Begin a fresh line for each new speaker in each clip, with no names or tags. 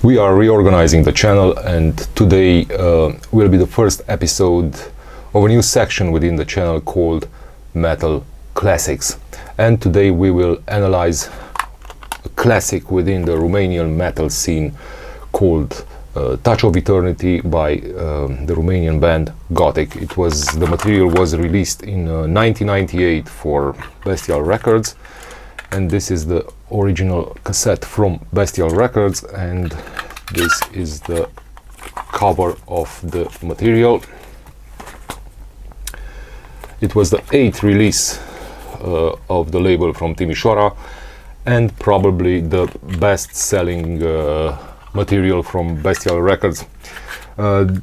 We are reorganizing the channel, and today will be the first episode of a new section within the channel called Metal Classics. And today we will analyze a classic within the Romanian metal scene called Touch of Eternity by the Romanian band Gothic. The material was released in 1998 for Bestial Records, and this is the original cassette from Bestial Records, and this is the cover of the material. It was the 8th release of the label from Timișoara, and probably the best-selling material from Bestial Records.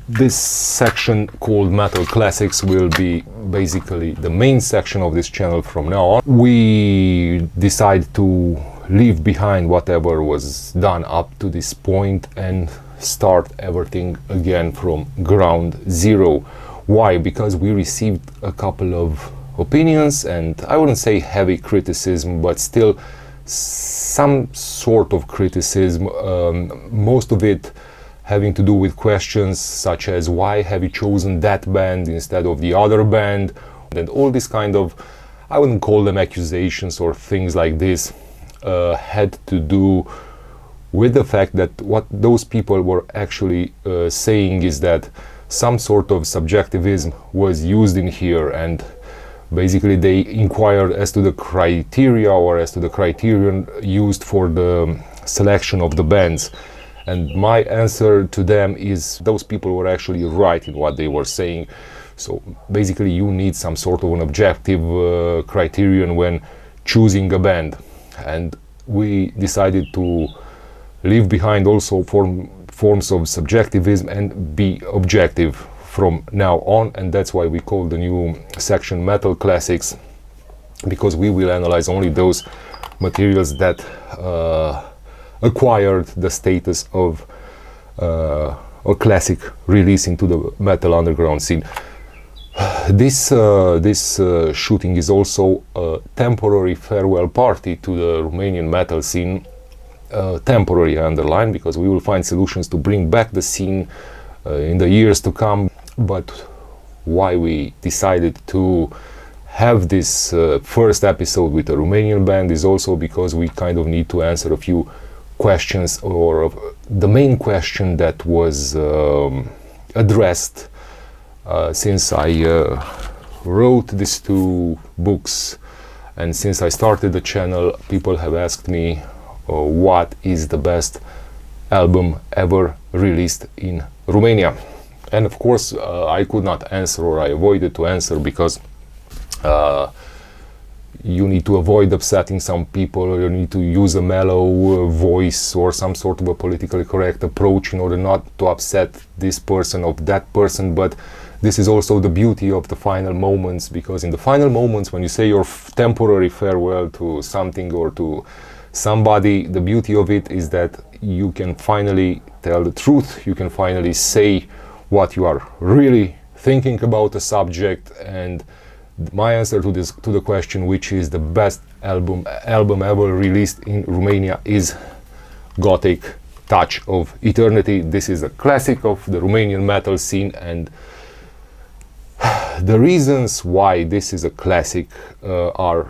This section called Metal Classics will be basically the main section of this channel from now on. We decide to leave behind whatever was done up to this point and start everything again from ground zero. Why? Because we received a couple of opinions, and I wouldn't say heavy criticism, but still some sort of criticism, most of it having to do with questions such as why have you chosen that band instead of the other band, and all this kind of, I wouldn't call them accusations or things like this, had to do with the fact that what those people were actually saying is that some sort of subjectivism was used in here, and basically they inquired as to the criteria or as to the criterion used for the selection of the bands. And my answer to them is those people were actually right in what they were saying. So basically you need some sort of an objective criterion when choosing a band. And we decided to leave behind also forms of subjectivism and be objective from now on, and that's why we call the new section Metal Classics, because we will analyze only those materials that acquired the status of a classic release into the metal underground scene. This shooting is also a temporary farewell party to the Romanian metal scene. Temporary, I underline, because we will find solutions to bring back the scene in the years to come. But why we decided to have this first episode with a Romanian band is also because we kind of need to answer a few questions, or the main question that was addressed since I wrote these two books, and since I started the channel. People have asked me what is the best album ever released in Romania. And of course I could not answer, or I avoided to answer, because you need to avoid upsetting some people, or you need to use a mellow voice or some sort of a politically correct approach in order not to upset this person or that person. But this is also the beauty of the final moments, because in the final moments when you say your temporary farewell to something or to somebody, the beauty of it is that you can finally tell the truth, you can finally say what you are really thinking about a subject. And my answer to the question, which is the best album ever released in Romania, is Gothic, Touch of Eternity. This is a classic of the Romanian metal scene, and the reasons why this is a classic are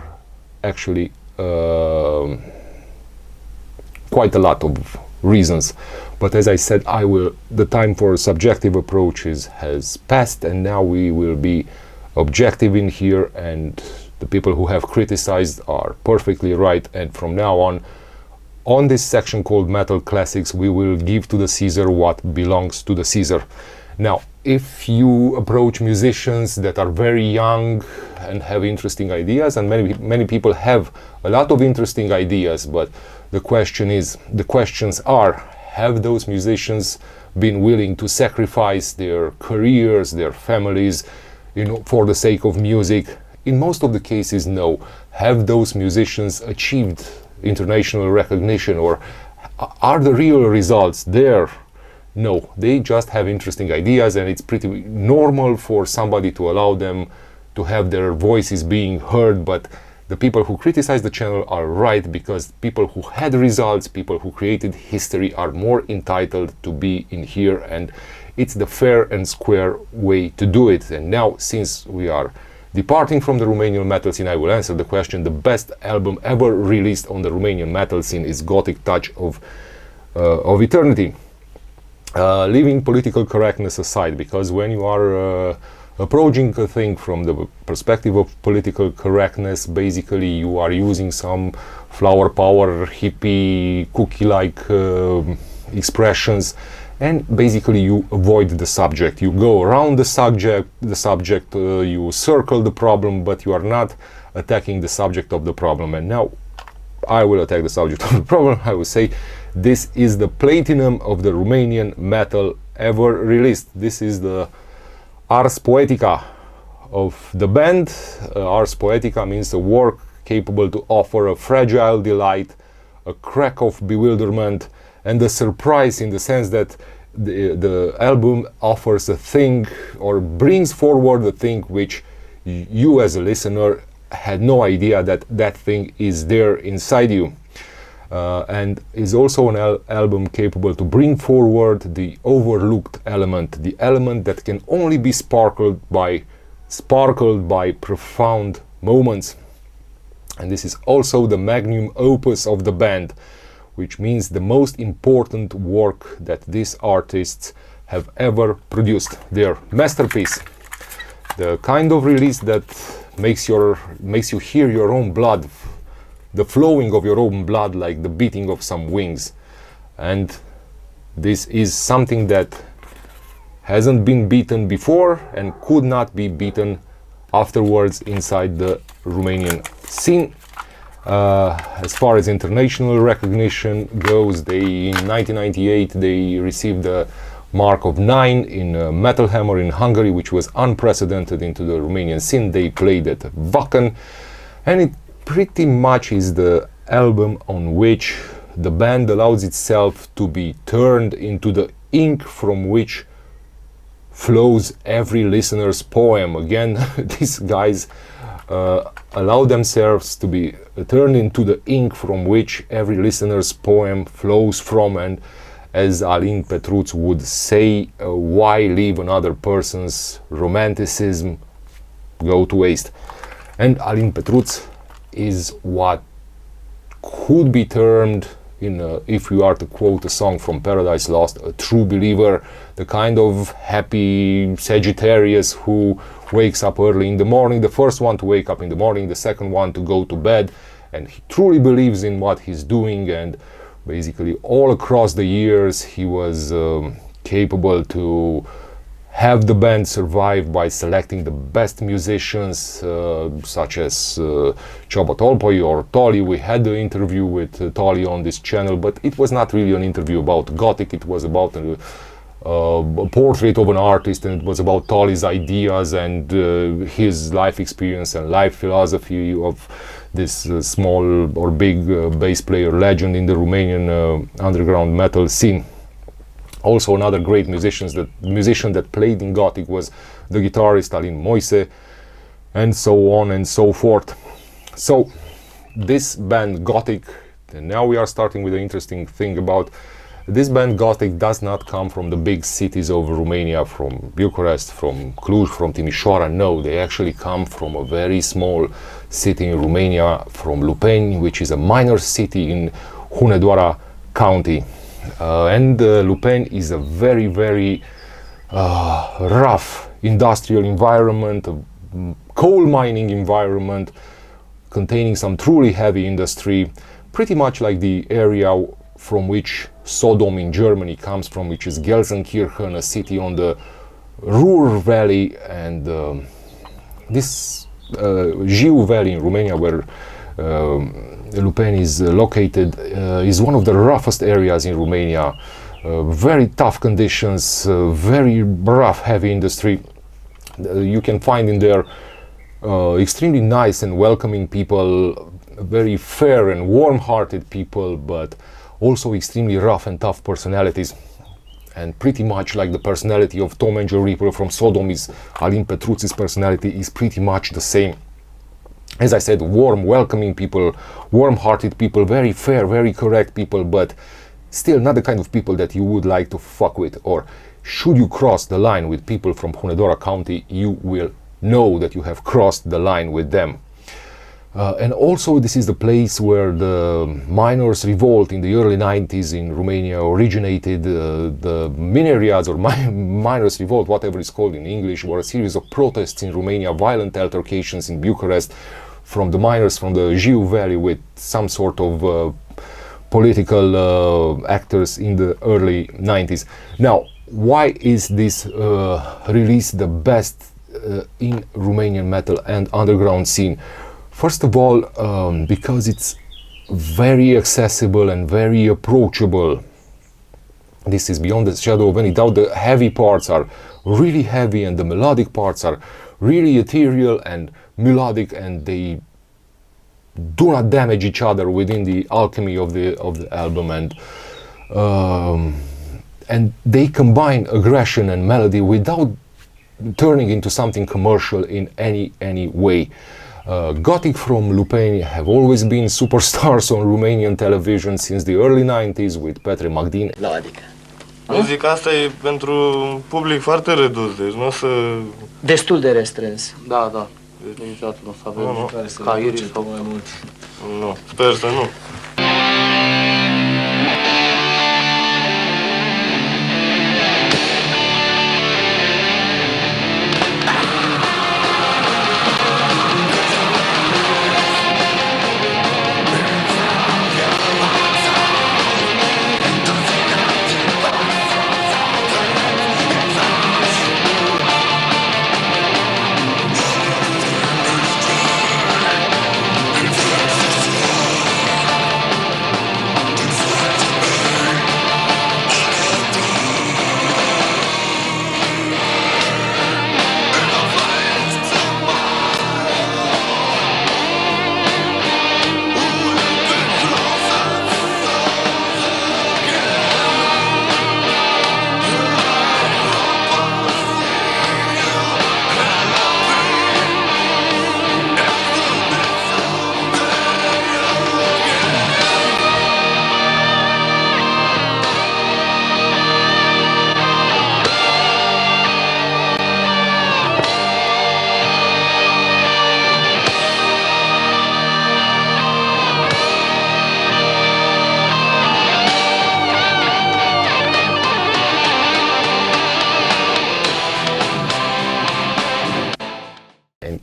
actually quite a lot of reasons. But as I said, the time for subjective approaches has passed, and now we will be objective in here, and the people who have criticized are perfectly right. And from now on this section called Metal Classics, we will give to the Caesar what belongs to the Caesar. Now, if you approach musicians that are very young and have interesting ideas, and many people have a lot of interesting ideas, but the questions are, have those musicians been willing to sacrifice their careers, their families, for the sake of music? In most of the cases, no. Have those musicians achieved international recognition, or are the real results there? No, they just have interesting ideas, and it's pretty normal for somebody to allow them to have their voices being heard, but the people who criticize the channel are right, because people who had results, people who created history are more entitled to be in here, and it's the fair and square way to do it. And now, since we are departing from the Romanian metal scene, I will answer the question. The best album ever released on the Romanian metal scene is Gothic Touch of Eternity. Leaving political correctness aside, because when you are approaching a thing from the perspective of political correctness, basically you are using some flower power, hippie, cookie-like expressions, and basically you avoid the subject. You go around the subject, you circle the problem, but you are not attacking the subject of the problem. And now I will attack the subject of the problem. I will say this is the platinum of the Romanian metal ever released. This is the Ars Poetica of the band. Ars Poetica means a work capable to offer a fragile delight, a crack of bewilderment, and a surprise, in the sense that the album offers a thing, or brings forward a thing which you as a listener had no idea that that thing is there inside you. And is also an album capable to bring forward the overlooked element, the element that can only be sparkled by profound moments. And this is also the magnum opus of the band, which means the most important work that these artists have ever produced, their masterpiece. The kind of release that makes you hear your own blood, the flowing of your own blood, like the beating of some wings. And this is something that hasn't been beaten before and could not be beaten afterwards inside the Romanian scene. As far as international recognition goes, in 1998 they received the mark of 9 in Metal Hammer in Hungary, which was unprecedented into the Romanian scene. They played at Wacken, and it pretty much is the album on which the band allows itself to be turned into the ink from which flows every listener's poem. Again, these guys allow themselves to be turned into the ink from which every listener's poem flows from, and as Alin Petruț would say, why leave another person's romanticism go to waste? And Alin Petruț is what could be termed, if we are to quote a song from Paradise Lost, a true believer, the kind of happy Sagittarius who wakes up early in the morning, the first one to wake up in the morning, the second one to go to bed, and he truly believes in what he's doing. And basically all across the years he was capable to have the band survive by selecting the best musicians, such as Csaba Tolpai or Toli. We had the interview with Toli on this channel, but it was not really an interview about Gothic. It was about a portrait of an artist, and it was about Toli's ideas and his life experience and life philosophy of this small or big bass player legend in the Romanian underground metal scene. Also, another great musician that played in Gothic was the guitarist Alin Moise, and so on and so forth. So this band Gothic, and now we are starting with the interesting thing about this band Gothic, does not come from the big cities of Romania, from Bucharest, from Cluj, from Timișoara. No, they actually come from a very small city in Romania, from Lupeni, which is a minor city in Hunedoara County. And Lupeni is a very, very rough industrial environment, a coal mining environment containing some truly heavy industry, pretty much like the area from which Sodom in Germany comes from, which is Gelsenkirchen, a city on the Ruhr Valley. And this Jiu Valley in Romania, where Lupeni is located, is one of the roughest areas in Romania. Very tough conditions, very rough, heavy industry. You can find in there extremely nice and welcoming people, very fair and warm-hearted people, but also extremely rough and tough personalities. And pretty much like the personality of Tom and Jerry Reaper from Sodom, Alin Petruț's personality is pretty much the same. as I said, warm, welcoming people, warm-hearted people, very fair, very correct people, but still not the kind of people that you would like to fuck with. Or should you cross the line with people from Hunedoara County, you will know that you have crossed the line with them. And also this is the place where the miners' revolt in the early 90s in Romania originated. The mineriads or miners' revolt, whatever it's called in English, were a series of protests in Romania, violent altercations in Bucharest from the miners from the Jiu Valley with some sort of political actors in the early 90s. Now, why is this release the best in Romanian metal and underground scene? First of all, because it's very accessible and very approachable. This is beyond the shadow of any doubt. The heavy parts are really heavy and the melodic parts are really ethereal and melodic, and they do not damage each other within the alchemy of the album, and they combine aggression and melody without turning into something commercial in any way. Gothic from Lupeni have always been superstars on Romanian television since the early 90s with Petre Magdin.
La adică.
Muzica asta e pentru un public foarte redus, deci nu o să...
Destul de restrâns.
Da, da. Deci niciodată nu o să avem caieri sau mai mult.
Nu, sper să nu.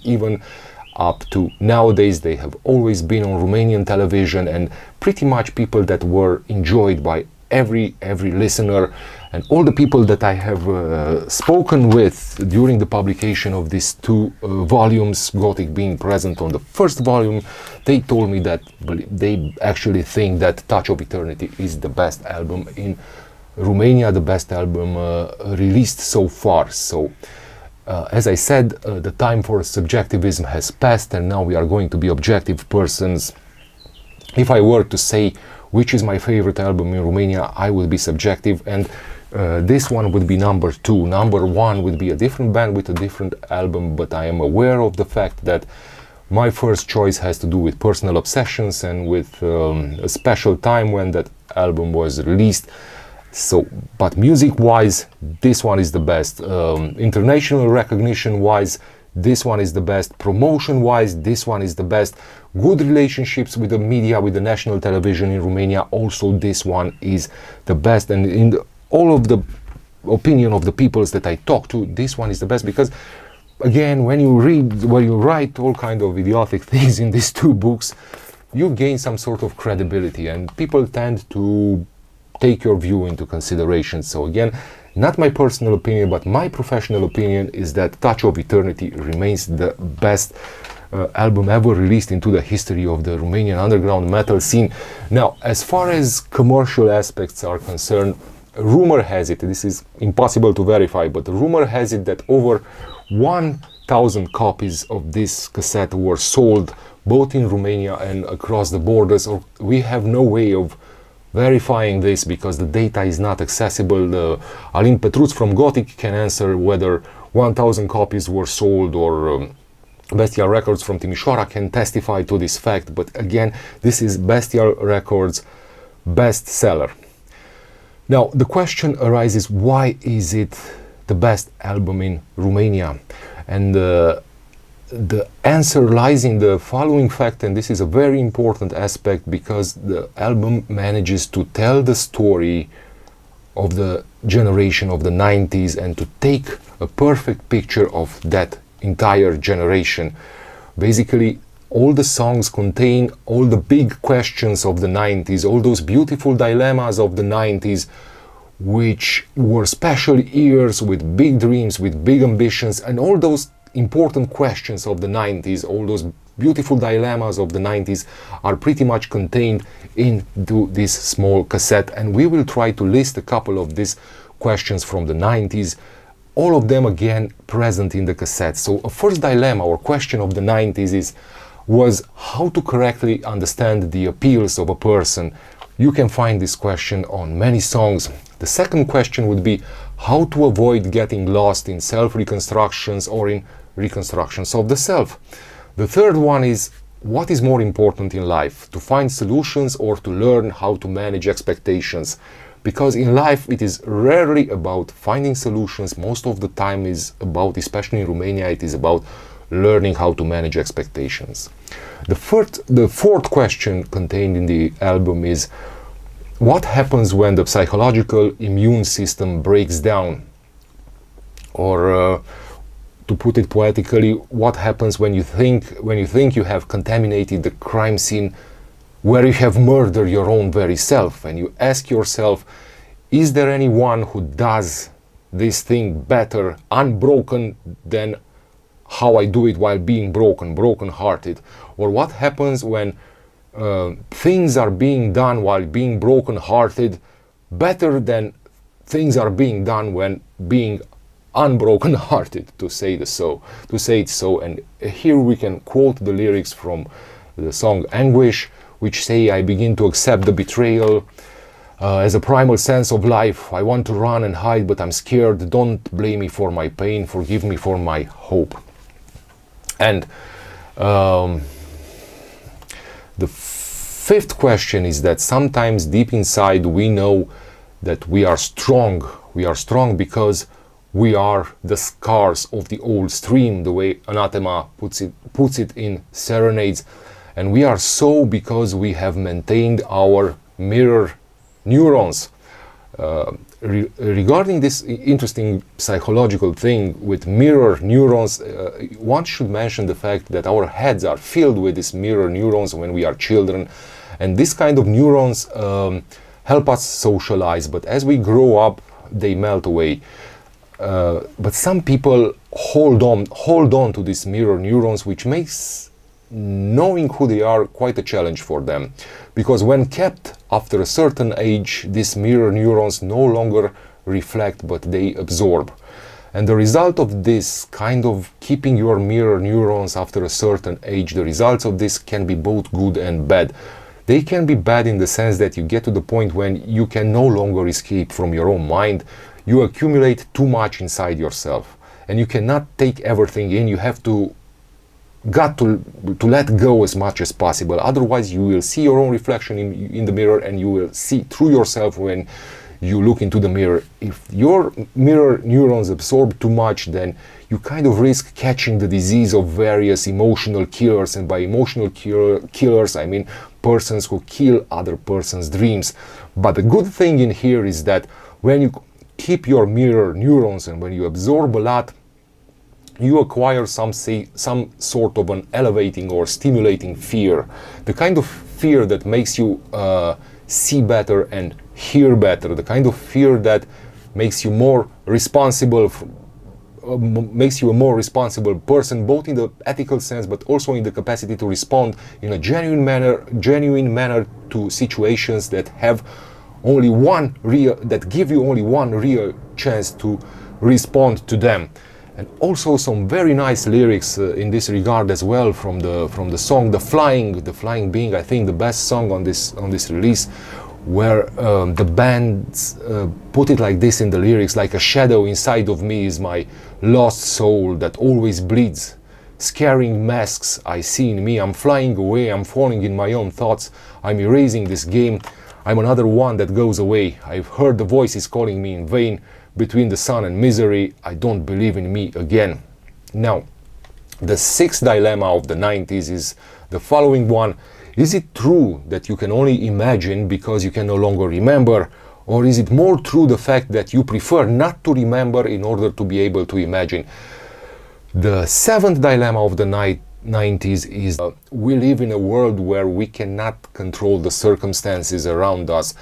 Even up to nowadays, they have always been on Romanian television, and pretty much people that were enjoyed by every listener. And all the people that I have spoken with during the publication of these two volumes, Gothic being present on the first volume, they told me that they actually think that Touch of Eternity is the best album in Romania, the best album released so far. So as I said, the time for subjectivism has passed, and now we are going to be objective persons. If I were to say which is my favorite album in Romania, I would be subjective, and this one would be number 2. Number 1 would be a different band with a different album, but I am aware of the fact that my first choice has to do with personal obsessions and with a special time when that album was released. So, but music-wise, this one is the best. International recognition-wise, this one is the best. Promotion-wise, this one is the best. Good relationships with the media, with the national television in Romania, also this one is the best. And in all of the opinion of the peoples that I talk to, this one is the best, because again, when you read, when you write all kind of idiotic things in these two books, you gain some sort of credibility, and people tend to take your view into consideration. So again, not my personal opinion, but my professional opinion is that Touch of Eternity remains the best album ever released into the history of the Romanian underground metal scene. Now, as far as commercial aspects are concerned, rumor has it, this is impossible to verify, but rumor has it that over 1,000 copies of this cassette were sold both in Romania and across the borders. Or we have no way of verifying this because the data is not accessible. Alin Petruț from Gothic can answer whether 1,000 copies were sold or Bestial Records from Timișoara can testify to this fact, but again, this is Bestial Records' bestseller. Now, the question arises, why is it the best album in Romania? And the answer lies in the following fact, and this is a very important aspect, because the album manages to tell the story of the generation of the 90s and to take a perfect picture of that entire generation. Basically, all the songs contain all the big questions of the 90s, all those beautiful dilemmas of the 90s, which were special years with big dreams, with big ambitions, and all those important questions of the 90s, all those beautiful dilemmas of the 90s are pretty much contained into this small cassette, and we will try to list a couple of these questions from the 90s, all of them again present in the cassette. So a first dilemma or question of the 90s was how to correctly understand the appeals of a person. You can find this question on many songs. The second question would be how to avoid getting lost in self-reconstructions or in reconstructions of the self. The third one is, what is more important in life, to find solutions or to learn how to manage expectations? Because in life it is rarely about finding solutions, most of the time is about, especially in Romania, it is about learning how to manage expectations. The fourth question contained in the album is, what happens when the psychological immune system breaks down? Or to put it poetically, what happens when you think you have contaminated the crime scene where you have murdered your own very self, and you ask yourself, is there anyone who does this thing better, unbroken, than how I do it while being broken-hearted? Or what happens when things are being done while being broken-hearted better than things are being done when being unbroken-hearted, to say it so. And here we can quote the lyrics from the song Anguish, which say, I begin to accept the betrayal as a primal sense of life. I want to run and hide, but I'm scared. Don't blame me for my pain, forgive me for my hope. And the fifth question is that sometimes deep inside we know that we are strong. We are strong because we are the scars of the old stream, the way Anathema puts it in Serenades. And we are so because we have maintained our mirror neurons. Regarding this interesting psychological thing with mirror neurons, one should mention the fact that our heads are filled with these mirror neurons when we are children, and this kind of neurons help us socialize, but as we grow up they melt away. But some people hold on to these mirror neurons, which makes knowing who they are quite a challenge for them, because when kept after a certain age, these mirror neurons no longer reflect but they absorb. And the result of this kind of keeping your mirror neurons after a certain age, the results of this can be both good and bad. They can be bad in the sense that you get to the point when you can no longer escape from your own mind. You accumulate too much inside yourself and you cannot take everything in. You have to let go as much as possible, otherwise you will see your own reflection in the mirror and you will see through yourself when you look into the mirror. If your mirror neurons absorb too much, then you kind of risk catching the disease of various emotional killers, and by emotional killers I mean persons who kill other persons' dreams. But the good thing in here is that when you keep your mirror neurons and when you absorb a lot, you acquire some sort of an elevating or stimulating fear. The kind of fear that makes you see better and hear better. The kind of fear that makes you more responsible, makes you a more responsible person, both in the ethical sense, but also in the capacity to respond in a genuine manner to situations that have only that give you only one real chance to respond to them. And also some very nice lyrics in this regard as well from the song The Flying being, I think, the best song on this release, where the band put it like this in the lyrics: like a shadow inside of me is my lost soul that always bleeds scaring masks I see in me. I'm flying away, I'm falling in my own thoughts, I'm erasing this game, I'm another one that goes away. I've heard the voices calling me in vain, between the sun and misery, I don't believe in me again. Now, the sixth dilemma of the 90s is the following one. Is it true that you can only imagine because you can no longer remember? Or is it more true the fact that you prefer not to remember in order to be able to imagine? The seventh dilemma of the 90s is we live in a world where we cannot control the circumstances around us.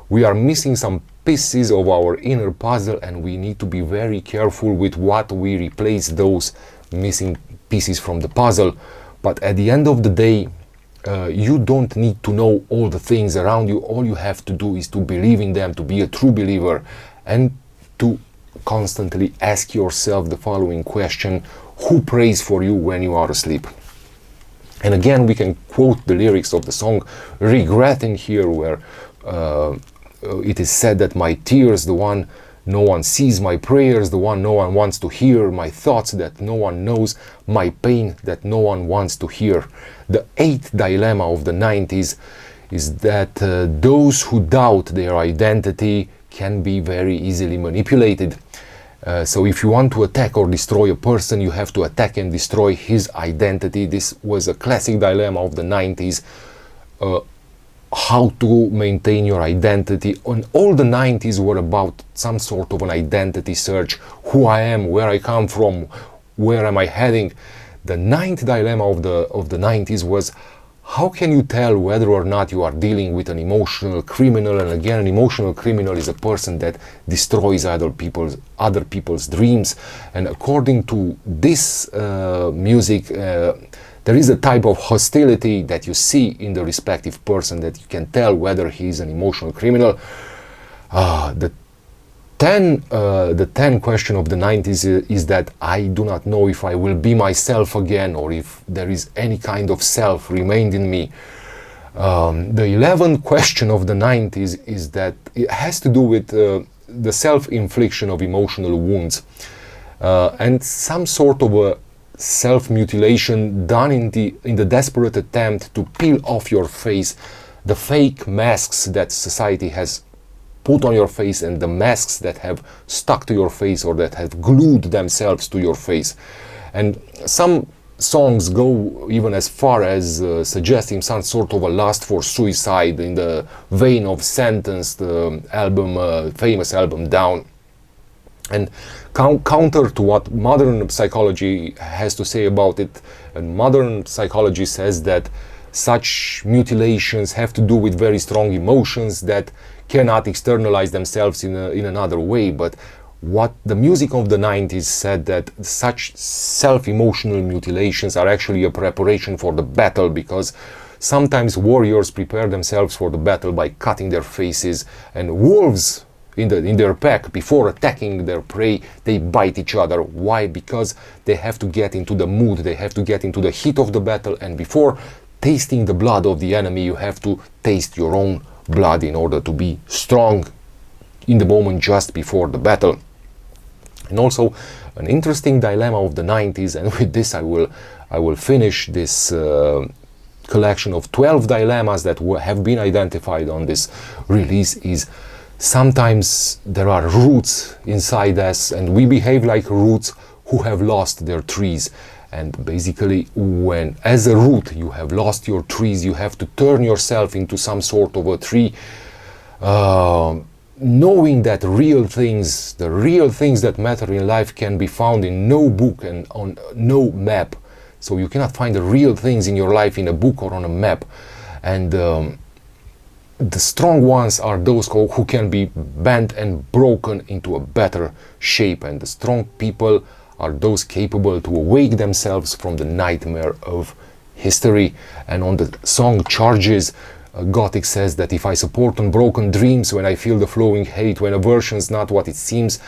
We are missing some pieces of our inner puzzle, and we need to be very careful with what we replace those missing pieces from the puzzle. But at the end of the day, you don't need to know all the things around you. All you have to do is to believe in them, to be a true believer, and to constantly ask yourself the following question: who prays for you when you are asleep? And again, we can quote the lyrics of the song Regret in here, where it is said that my tears, the one no one sees, my prayers, the one no one wants to hear, my thoughts that no one knows, my pain that no one wants to hear. The eighth dilemma of the 90s is that those who doubt their identity can be very easily manipulated. So if you want to attack or destroy a person, you have to attack and destroy his identity. This was a classic dilemma of the 90s. How to maintain your identity. And all the 90s were about some sort of an identity search. Who I am, where I come from, where am I heading. The ninth dilemma of the 90s was: how can you tell whether or not you are dealing with an emotional criminal? And again, an emotional criminal is a person that destroys other people's dreams. And according to this music, there is a type of hostility that you see in the respective person, that you can tell whether he is an emotional criminal. The 10 question of the 90s is that I do not know if I will be myself again, or if there is any kind of self remained in me. The 11th question of the 90s is that it has to do with the self-infliction of emotional wounds, and some sort of a self-mutilation done in the desperate attempt to peel off your face the fake masks that society has put on your face, and the masks that have stuck to your face or that have glued themselves to your face. And some songs go even as far as suggesting some sort of a lust for suicide, in the vein of Sentence, the album, famous album Down. And counter to what modern psychology has to say about it, and modern psychology says that such mutilations have to do with very strong emotions that cannot externalize themselves in another way. But what the music of the 90s said, that such self-emotional mutilations are actually a preparation for the battle, because sometimes warriors prepare themselves for the battle by cutting their faces, and wolves in their pack, before attacking their prey, they bite each other. Why? Because they have to get into the mood, they have to get into the heat of the battle, and before tasting the blood of the enemy, you have to taste your own blood in order to be strong in the moment just before the battle. And also an interesting dilemma of the 90s, and with this I will finish this collection of 12 dilemmas that have been identified on this release, is sometimes there are roots inside us, and we behave like roots who have lost their trees. And basically, when as a root you have lost your trees, you have to turn yourself into some sort of a tree, knowing that the real things that matter in life can be found in no book and on no map. So you cannot find the real things in your life in a book or on a map. And the strong ones are those who can be bent and broken into a better shape. And the strong people are those capable to awake themselves from the nightmare of history. And on the song Charges, Gothic says that if I support unbroken dreams, when I feel the flowing hate, when aversion's not what it seems,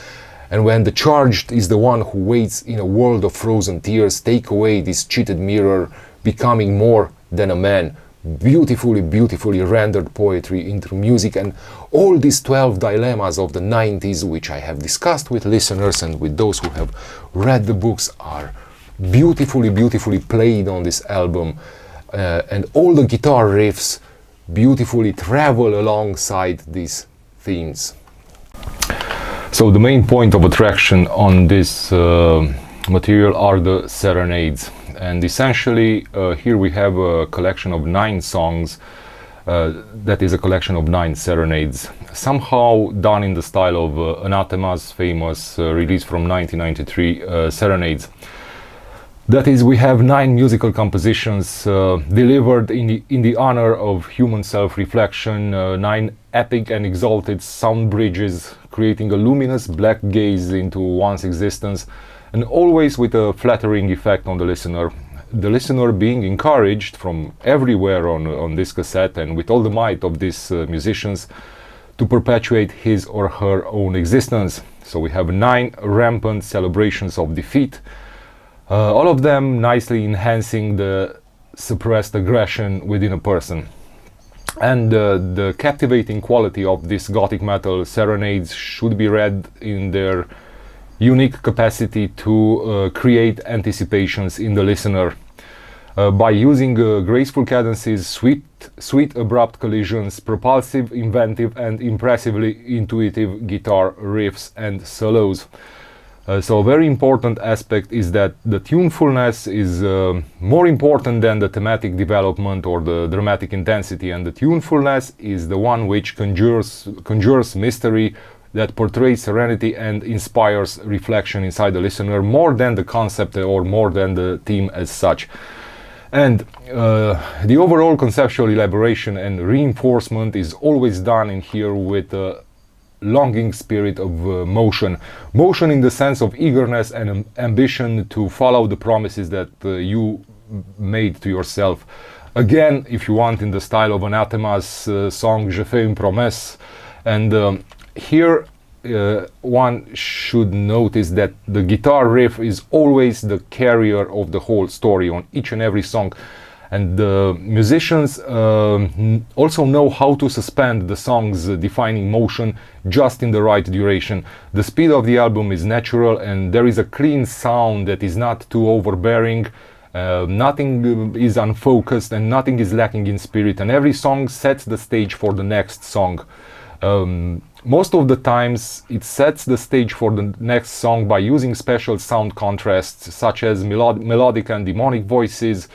and when the charged is the one who waits in a world of frozen tears, take away this cheated mirror, becoming more than a man. Beautifully, beautifully rendered poetry into music. And all these 12 dilemmas of the 90s, which I have discussed with listeners and with those who have read the books, are beautifully played on this album, and all the guitar riffs beautifully travel alongside these themes. So the main point of attraction on this material are the serenades, and essentially here we have a collection of 9 songs. That is a collection of 9 serenades, somehow done in the style of Anathema's famous release from 1993, Serenades. That is, we have 9 musical compositions delivered in the honor of human self-reflection, 9 epic and exalted sound bridges, creating a luminous black gaze into one's existence, and always with a flattering effect on the listener. The listener being encouraged from everywhere on this cassette, and with all the might of these musicians, to perpetuate his or her own existence. So we have 9 rampant celebrations of defeat, all of them nicely enhancing the suppressed aggression within a person. And the captivating quality of this Gothic metal serenades should be read in their unique capacity to create anticipations in the listener. By using graceful cadences, sweet abrupt collisions, propulsive, inventive and impressively intuitive guitar riffs and solos. So a very important aspect is that the tunefulness is more important than the thematic development or the dramatic intensity, and the tunefulness is the one which conjures mystery, that portrays serenity and inspires reflection inside the listener, more than the concept or more than the theme as such. And the overall conceptual elaboration and reinforcement is always done in here with a longing spirit of motion. Motion in the sense of eagerness and ambition to follow the promises that you made to yourself. Again, if you want, in the style of Anathema's song Je fais une promesse. And here one should notice that the guitar riff is always the carrier of the whole story on each and every song, and the musicians also know how to suspend the song's defining motion just in the right duration. The speed of the album is natural, and there is a clean sound that is not too overbearing. Nothing is unfocused and nothing is lacking in spirit, and every song sets the stage for the next song. Most of the times it sets the stage for the next song by using special sound contrasts, such as melodic and demonic voices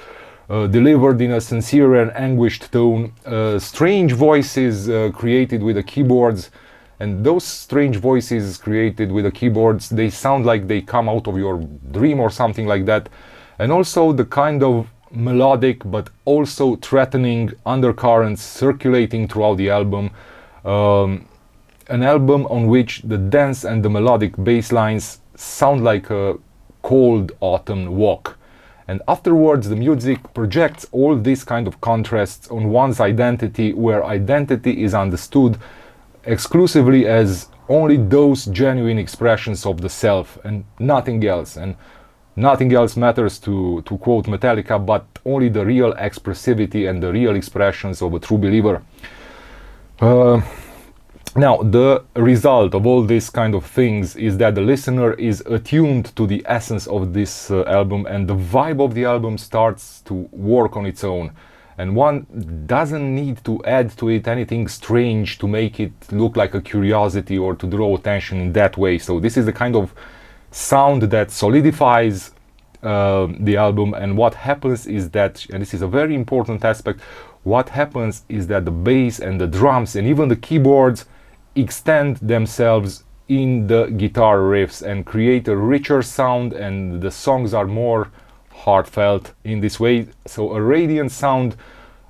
delivered in a sincere and anguished tone, strange voices created with the keyboards, and those strange voices created with the keyboards, they sound like they come out of your dream or something like that. And also the kind of melodic but also threatening undercurrents circulating throughout the album. An album on which the dense and the melodic bass lines sound like a cold autumn walk. And afterwards the music projects all these kind of contrasts on one's identity, where identity is understood exclusively as only those genuine expressions of the self and nothing else. And nothing else matters, to quote Metallica, but only the real expressivity and the real expressions of a true believer. Now, the result of all these kind of things is that the listener is attuned to the essence of this album, and the vibe of the album starts to work on its own. And one doesn't need to add to it anything strange to make it look like a curiosity or to draw attention in that way. So this is the kind of sound that solidifies the album, and what happens is that, and this is a very important aspect, what happens is that the bass and the drums and even the keyboards extend themselves in the guitar riffs and create a richer sound, and the songs are more heartfelt in this way. So a radiant sound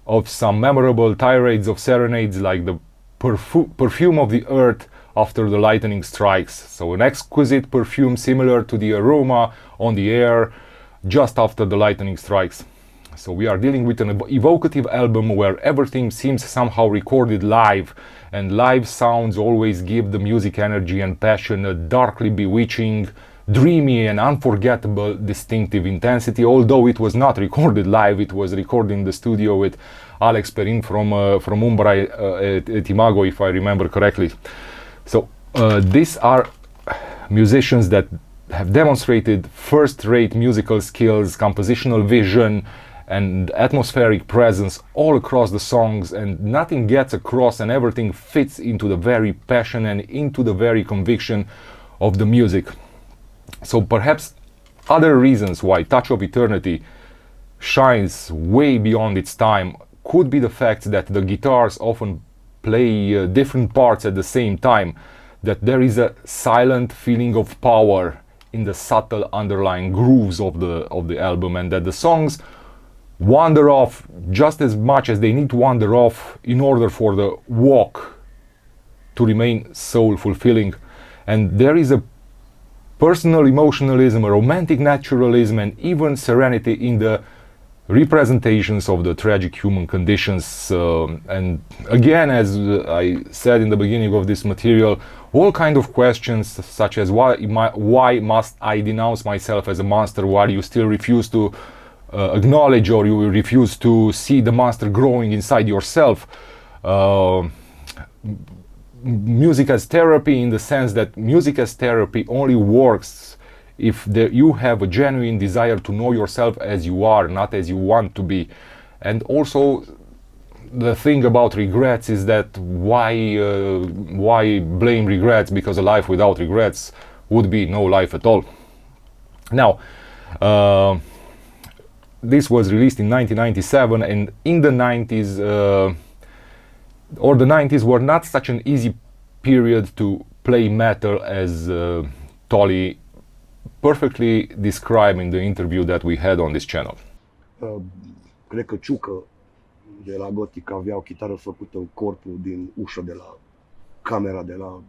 of some memorable tirades of serenades, like the perfume of the earth after the lightning strikes. So an exquisite perfume similar to the aroma on the air just after the lightning strikes. So we are dealing with an evocative album where everything seems somehow recorded live, and live sounds always give the music energy and passion, a darkly bewitching, dreamy and unforgettable distinctive intensity. Although it was not recorded live, it was recorded in the studio with Alex Perin from Umbra et Imago, if I remember correctly. So these are musicians that have demonstrated first-rate musical skills, compositional vision, and atmospheric presence all across the songs, and nothing gets across and everything fits into the very passion and into the very conviction of the music. So perhaps other reasons why Touch of Eternity shines way beyond its time could be the fact that the guitars often play different parts at the same time, that there is a silent feeling of power in the subtle underlying grooves of the album, and that the songs wander off just as much as they need to wander off in order for the walk to remain soul fulfilling. And there is a personal emotionalism, a romantic naturalism, and even serenity in the representations of the tragic human conditions. And again, as I said in the beginning of this material, all kind of questions such as why must I denounce myself as a monster while you still refuse to acknowledge, or you refuse to see the monster growing inside yourself. Music as therapy, in the sense that music as therapy only works if you have a genuine desire to know yourself as you are, not as you want to be. And also the thing about regrets is that why blame regrets, because a life without regrets would be no life at all. Now, this was released in 1997, and in the 90s, or the 90s were not such an easy period to play metal, as Tolly perfectly described in the interview that we had on this channel.
Cred că Ciucă de la Gothic avea o chitară făcută în corpul din ușă de la camera de la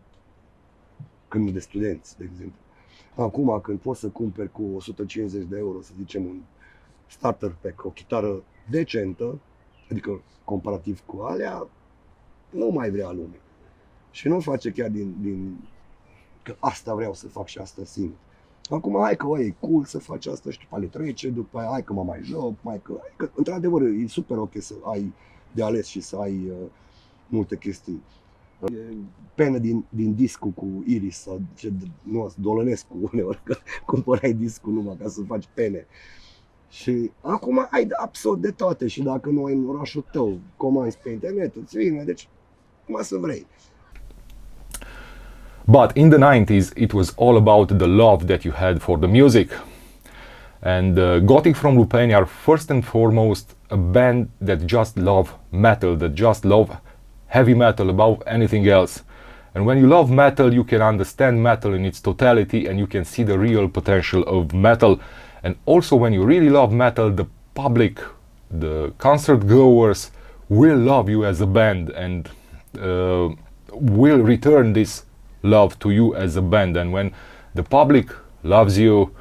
cămin de studenți, de exemplu. Acum, când poți să cumperi cu 150 de euro, să zicem, un starter pack, o chitară decentă, adică comparativ cu alea, nu mai vrea lumea. Și nu face chiar din că asta vreau să fac și asta simt. Acum, hai că e cool să faci asta și după aia trece, după aia hai că mă mai joc, hai că într-adevăr e super ok să ai de ales și să ai multe chestii. Pene din discul cu iris sau ce nu, Dolănescu uneori, că cumpărai discul numai ca să faci pene. Și acum ai absolut de toate, și dacă nu ai în orașul tău, comanzi pe internet, îți vine, deci cum să vrei.
But in the 90s, it was all about the love that you had for the music. And Gothic from Romania are first and foremost a band that just love metal, that just love heavy metal above anything else. And when you love metal, you can understand metal in its totality, and you can see the real potential of metal. And also, when you really love metal, the public, the concert goers will love you as a band, and will return this love to you as a band. And when the public loves you,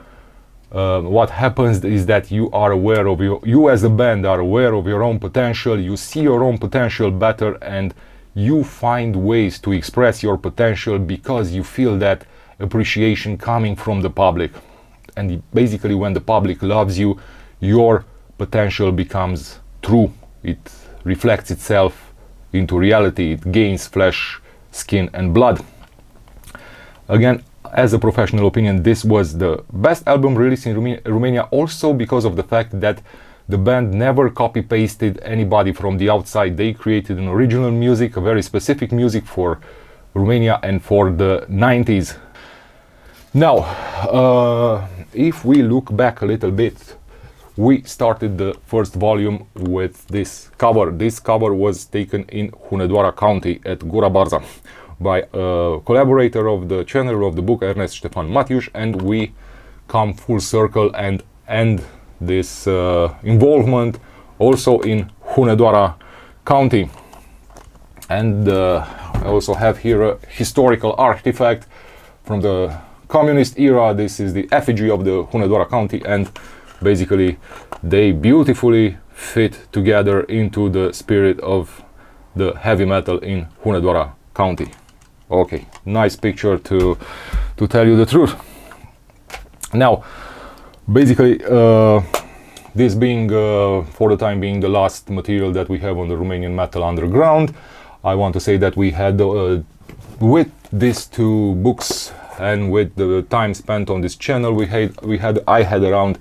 what happens is that you are aware of you as a band are aware of your own potential, you see your own potential better, and you find ways to express your potential because you feel that appreciation coming from the public. And basically, when the public loves you, your potential becomes true. It reflects itself into reality. It gains flesh, skin, and blood. Again, as a professional opinion, this was the best album released in Romania, also because of the fact that the band never copy-pasted anybody from the outside. They created an original music, a very specific music for Romania and for the 90s. Now, if we look back a little bit, we started the first volume with this cover. This cover was taken in Hunedoara County at Gura Barza by a collaborator of the channel of the book, Ernest Ștefan Matiuș, and we come full circle and end this involvement also in Hunedoara County. And I also have here a historical artifact from the communist era. This is the effigy of the Hunedoara County, and basically they beautifully fit together into the spirit of the heavy metal in Hunedoara County. Okay, nice picture to tell you the truth. Now, basically, this being for the time being the last material that we have on the Romanian Metal Underground, I want to say that we had with these two books and with the time spent on this channel, I had around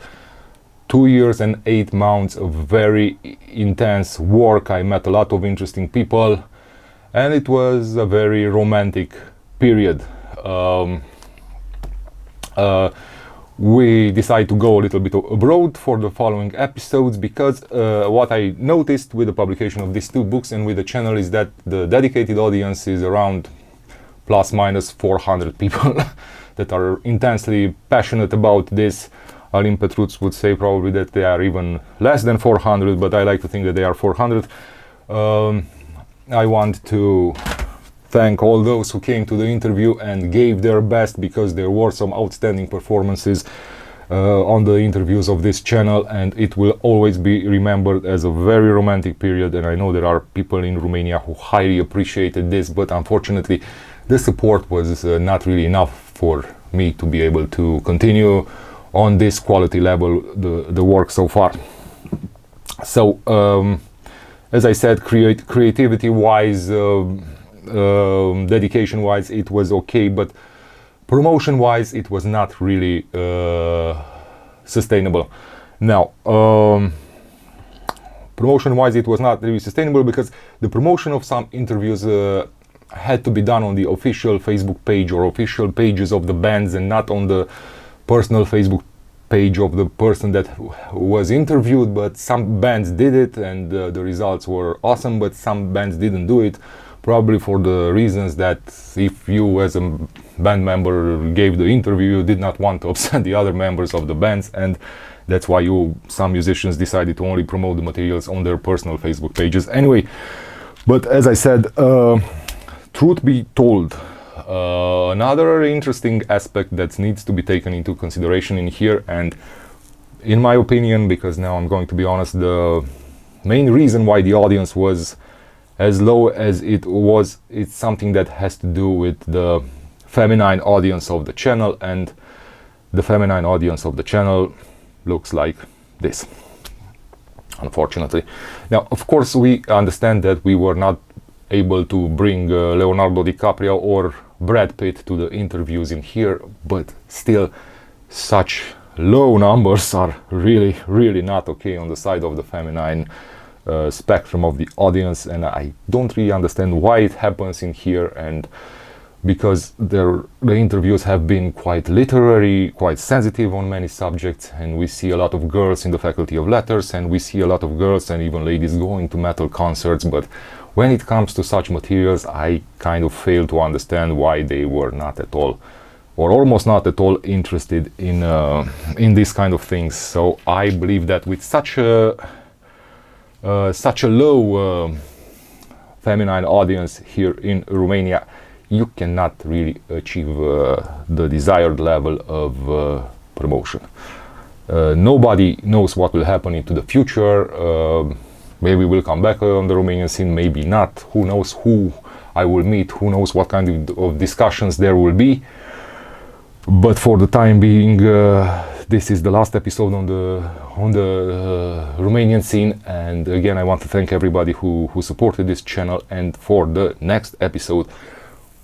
2 years and 8 months of very intense work. I met a lot of interesting people, and it was a very romantic period. We decided to go a little bit abroad for the following episodes, because what I noticed with the publication of these 2 books and with the channel is that the dedicated audience is around plus minus 400 people that are intensely passionate about this. Alin Petruț would say probably that they are even less than 400, but I like to think that they are 400. I want to thank all those who came to the interview and gave their best, because there were some outstanding performances on the interviews of this channel, and it will always be remembered as a very romantic period. And I know there are people in Romania who highly appreciated this, but unfortunately the support was not really enough for me to be able to continue on this quality level the work so far. So as I said, creativity wise, dedication wise, it was okay, but promotion wise it was not really sustainable. Now promotion wise it was not really sustainable, because the promotion of some interviews had to be done on the official Facebook page or official pages of the bands, and not on the personal Facebook page of the person that was interviewed. But some bands did it, and the results were awesome, but some bands didn't do it, probably for the reasons that if you as a band member gave the interview, you did not want to upset the other members of the bands, and that's why some musicians decided to only promote the materials on their personal Facebook pages. Anyway, but as I said, truth be told, another interesting aspect that needs to be taken into consideration in here, and in my opinion, because now I'm going to be honest, the main reason why the audience was as low as it was, it's something that has to do with the feminine audience of the channel, and the feminine audience of the channel looks like this, unfortunately. Now, of course, we understand that we were not able to bring Leonardo DiCaprio or Brad Pitt to the interviews in here, but still such low numbers are really, really not okay on the side of the feminine spectrum of the audience, and I don't really understand why it happens in here. And because the interviews have been quite literary, quite sensitive on many subjects, and we see a lot of girls in the Faculty of Letters, and we see a lot of girls and even ladies going to metal concerts, but when it comes to such materials, I kind of fail to understand why they were not at all, or almost not at all, interested in these kind of things. So I believe that with such a low feminine audience here in Romania, you cannot really achieve the desired level of promotion. Nobody knows what will happen into the future. Maybe we'll come back on the Romanian scene, maybe not. Who knows who I will meet, who knows what kind of discussions there will be. But for the time being, this is the last episode on the Romanian scene, and again I want to thank everybody who supported this channel. And for the next episode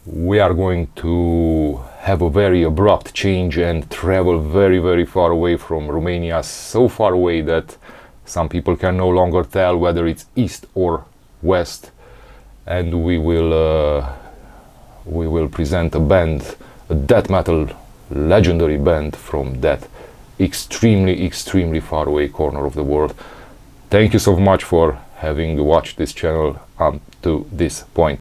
we are going to have a very abrupt change and travel very, very far away from Romania, so far away that some people can no longer tell whether it's east or west. And we will present a band, a death metal legendary band from that extremely, extremely far away corner of the world. Thank you so much for having watched this channel up to this point.